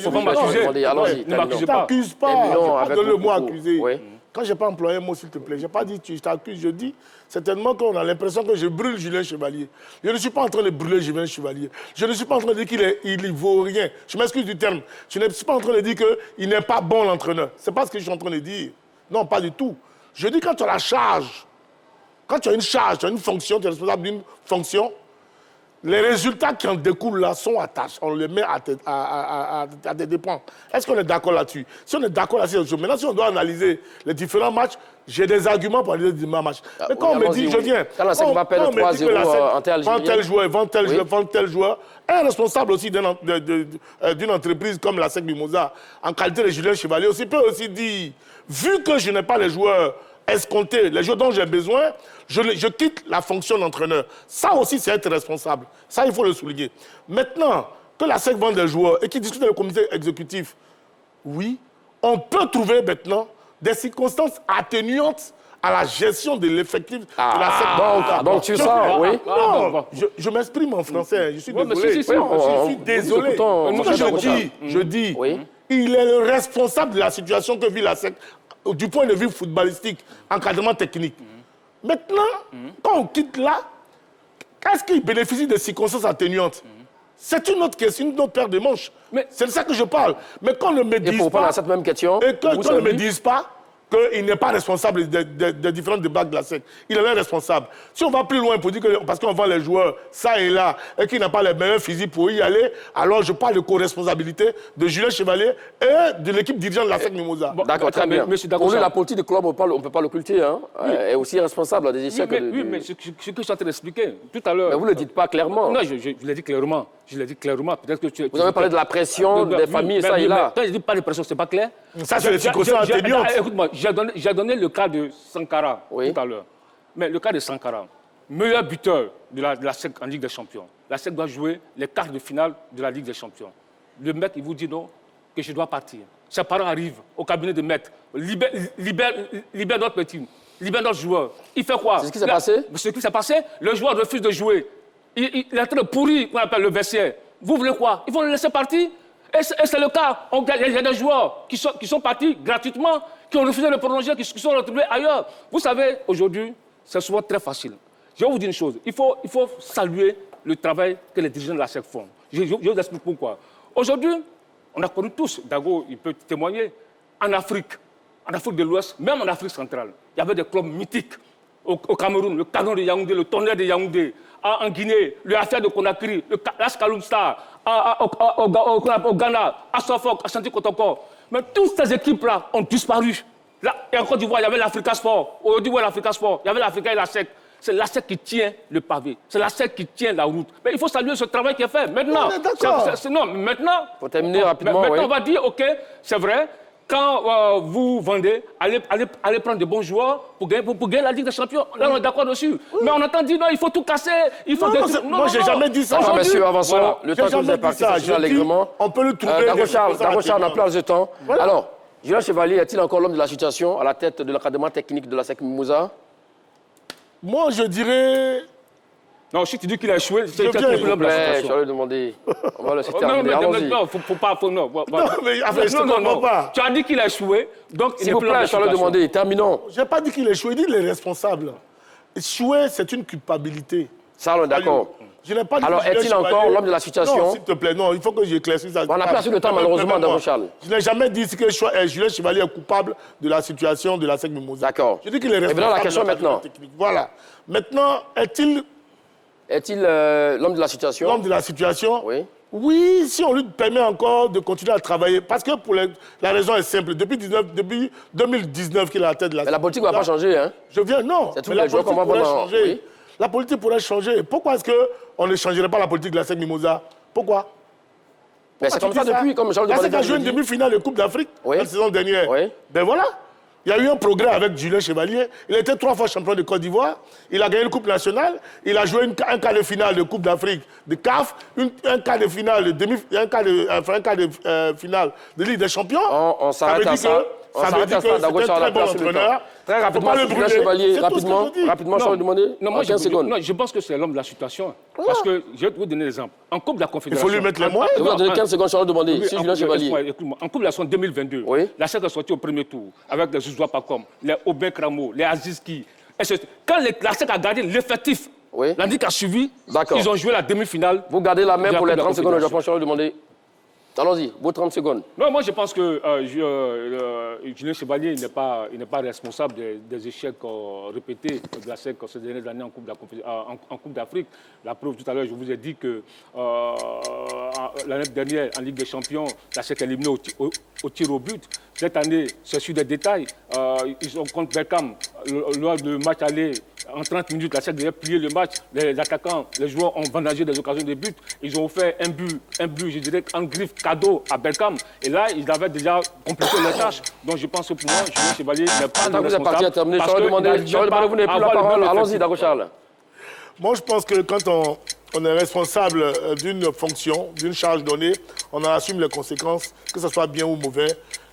t'accuse pas. Donne-le-moi accuser. Quand je n'ai pas employé un mot, s'il te plaît, je n'ai pas dit tu t'accuses, je dis certainement qu'on a l'impression que je brûle Julien Chevalier. Je ne suis pas en train de brûler Julien Chevalier. Je ne suis pas en train de dire qu'il ne vaut rien. Je m'excuse du terme. Je ne suis pas en train de dire qu'il n'est pas bon l'entraîneur. Ce n'est pas ce que je suis en train de dire. Non, pas du tout. Je dis quand tu as la charge, quand tu as une charge, tu as une fonction, tu es responsable d'une fonction, les résultats qui en découlent là sont à tâche. On les met à tes dépens. Est-ce qu'on est d'accord là-dessus? Si on est d'accord là-dessus, maintenant, si on doit analyser les différents matchs, j'ai des arguments pour analyser les différents matchs. Mais quand on me dit, je viens... Quand la SEC m'appelle 3-0 en tel vend tel joueur, un responsable aussi d'une entreprise comme la SEC Mimosa, en qualité de Julien Chevalier, aussi peut aussi dire, vu que je n'ai pas les joueurs escomptés, les joueurs dont j'ai besoin, je quitte la fonction d'entraîneur. Ça aussi, c'est être responsable. Ça, il faut le souligner. Maintenant, que la SEC vend des joueurs et qu'il discute avec le comité exécutif, oui, on peut trouver maintenant des circonstances atténuantes à la gestion de l'effectif de la SEC. Donc tu sens, oui. Non, je m'exprime en français. Je suis désolé. Je suis désolé. Je dis, il est le responsable de la situation que vit la SEC du point de vue footballistique, encadrement technique. Maintenant, quand on quitte là, est-ce qu'il bénéficie de circonstances atténuantes? C'est une autre question, une autre paire de manches. C'est de ça que je parle. Mais qu'on ne me dise pas... Et pour répondre à cette même question... Et qu'on ne me dise pas qu'il n'est pas responsable des différents débats de la SEC. Il est responsable. Si on va plus loin pour dire que parce qu'on vend les joueurs ça et là et qu'il n'a pas les meilleurs physiques pour y aller, alors je parle de co-responsabilité de Julien Chevalier et de l'équipe dirigeante de la SEC Mimosa. D'accord, très bien. Pour lui, la politique du club, on ne peut pas l'occulter. Hein. Est aussi responsable des échecs. Oui, mais ce que je suis en train d'expliquer tout à l'heure... Mais vous ne le dites pas clairement. Non, je l'ai dit clairement. Je l'ai dit clairement. Peut-être que vous avez parlé de la pression des familles, ça et là. Quand je ne dis pas de pression, ce n'est pas clair. Ça, c'est les circonstances atténuantes. Écoute-moi, j'ai donné le cas de Sankara tout à l'heure. Mais le cas de Sankara, meilleur buteur de la SEC en Ligue des Champions. La SEC doit jouer les quarts de finale de la Ligue des Champions. Le mec, il vous dit non, que je dois partir. Ses parents arrivent au cabinet de maître, libère notre petit. libère notre joueur. Il fait quoi? C'est ce qui s'est passé? Ce qui s'est passé, le joueur refuse de jouer. Il est en train de pourrir, qu'on appelle le vestiaire. Vous voulez quoi? Ils vont le laisser partir? Et c'est le cas. Il y a des joueurs qui sont partis gratuitement, qui ont refusé de prolonger, qui sont retrouvés ailleurs. Vous savez, aujourd'hui, c'est souvent très facile. Je vais vous dire une chose. Il faut saluer le travail que les dirigeants de la SEC font. Je vous explique pourquoi. Aujourd'hui, on a connu tous, Dago, il peut témoigner, en Afrique de l'Ouest, même en Afrique centrale, il y avait des clubs mythiques. Au Cameroun, le Canon de Yaoundé, le Tonnerre de Yaoundé. En Guinée, le Affaire de Conakry, le Lascaloum Star. Au Ghana, à Suffolk, à Santi Kotoko. Mais toutes ces équipes-là ont disparu. Là, et en Côte d'Ivoire, il y avait l'Africa Sport. Aujourd'hui, il y a l'Africa Sport. Il y avait l'Africa et la SEC. C'est la SEC qui tient le pavé. C'est la SEC qui tient la route. Mais il faut saluer ce travail qui est fait. Maintenant, maintenant, pour terminer rapidement, maintenant on va dire, OK, c'est vrai, quand vous vendez, allez prendre de bons joueurs pour gagner la Ligue des Champions. Là, on est d'accord dessus. Oui. Mais on entend dire, non, il faut tout casser. Il faut moi, j'ai jamais dit ça. Messieurs, avançons. Voilà. Le temps que vous êtes parti, c'est allègrement. On peut le trouver. Dago Charles, on n'a plus de temps. Voilà. Alors, Julien Chevalier, est-il encore l'homme de la situation à la tête de l'académie technique de la SEC Mimouza? Moi, je dirais... Non, si tu dis qu'il a échoué, c'est l'homme de la situation. Je vais lui demander. On va le laisser terminer. Non, faut pas... Non, mais après, je ne comprends pas. Tu as dit qu'il a échoué, donc s'il vous plaît, je vais lui demander. Terminons. Je n'ai pas dit qu'il a échoué, il dit qu'il est responsable. Échouer, c'est une culpabilité. Ça, on est d'accord. Je n'ai pas dit. Alors, est-il encore l'homme de la situation? Non, s'il te plaît, non, il faut que j'éclaircisse ça. On n'a pas assez de temps, malheureusement, Dago Charles. Je n'ai jamais dit que Julien Chevalier est coupable de la situation de la SEC Mimouza. D'accord. Je dis qu'il est responsable. La question maintenant. Voilà. Maintenant, est-il l'homme de la situation? L'homme de la situation? Oui. Oui, si on lui permet encore de continuer à travailler. Parce que la raison est simple. Depuis 2019 qu'il est à la tête de la... Mais la politique ne va pas changer, hein? Non. Mais la politique pourrait changer. Oui. La politique pourrait changer. Pourquoi est-ce qu'on ne changerait pas la politique de la SEC Mimouza? Pourquoi? Mais c'est comme ça depuis, comme Charles Demandé. La SEC a joué une demi-finale de Coupe d'Afrique la saison dernière. Oui. Ben voilà. Il y a eu un progrès avec Julien Chevalier. Il a été 3 fois champion de Côte d'Ivoire. Il a gagné une Coupe nationale. Il a joué un quart de finale de Coupe d'Afrique de CAF, un quart de finale de finale de Ligue des Champions. On s'arrête à ça. Ça veut dire que c'est un très bon entraîneur. Très rapidement, Julien Chevalier, rapidement, je vais demander. Non, moi, 15 secondes. Non, je pense que c'est l'homme de la situation. Parce que, je vais vous donner un exemple. En Coupe de la Confédération... Il faut lui mettre les moyens. Je vais vous donner 15 secondes, je vais demander. C'est Julien Chevalier. En Coupe de la Nation 2022, la SEC est sortie au premier tour avec les Zouzoua Pacom, les Aubin Kramo, les Azizki. Quand la SEC a gardé l'effectif, l'Andic a suivi, ils ont joué la demi-finale. Vous gardez la main pour les 30 secondes, je vais demander. Allons-y, vos 30 secondes. Non, moi je pense que Julien Chevalier n'est pas responsable des échecs répétés de la SEC ces dernières années en Coupe d'Afrique. La preuve, tout à l'heure, je vous ai dit que l'année dernière, en Ligue des Champions, la SEC est éliminée au tir au but. Cette année, c'est sur des détails. Ils ont contre Berkham, lors du match aller, en 30 minutes, la SEC devait plier le match. Les attaquants, les joueurs ont vendagé des occasions de but. Ils ont fait un but, je dirais, en griffe cadeau à Berkham. Et là, ils avaient déjà compliqué les tâches. Donc je pense que pour moi, Julien Chevalier n'est pas le responsable. Vous êtes parti à terminer. Je vais demander, vous n'avez plus la parole. Allons-y, Dago Charles. Moi, je pense que quand on est responsable d'une fonction, d'une charge donnée, on en assume les conséquences, que ce soit bien ou mauvais.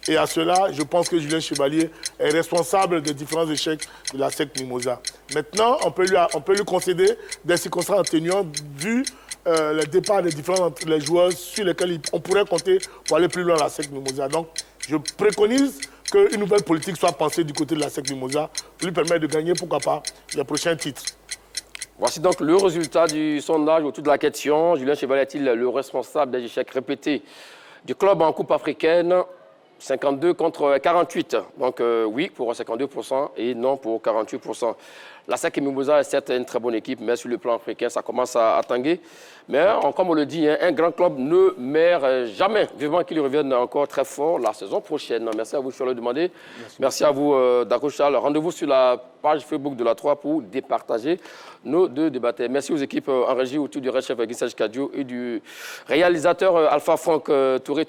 Et à cela, je pense que Julien Chevalier est responsable des différents échecs de la SEC Mimouza. Maintenant, on peut lui concéder des circonstances atténuantes vu le départ des différents joueurs sur lesquels on pourrait compter pour aller plus loin dans la SEC Mimouza. Donc, je préconise qu'une nouvelle politique soit pensée du côté de la SEC Mimouza pour lui permettre de gagner, pourquoi pas, les prochains titres. Voici donc le résultat du sondage autour de la question. Julien Chevalier est-il le responsable des échecs répétés du club en Coupe africaine? 52 contre 48. Donc oui pour 52% et non pour 48%. La SEC Mimouza est certes une très bonne équipe, mais sur le plan africain, ça commence à tanguer. Mais comme on le dit, un grand club ne meurt jamais. Vivement qu'il revienne encore très fort la saison prochaine. Merci à vous, je vais le demander. Merci à vous, Dago Charles. Rendez-vous sur la page Facebook de la 3 pour départager nos deux débatteurs. Merci aux équipes en régie autour du chef Guissage Kadio et du réalisateur Alpha Franck Touré.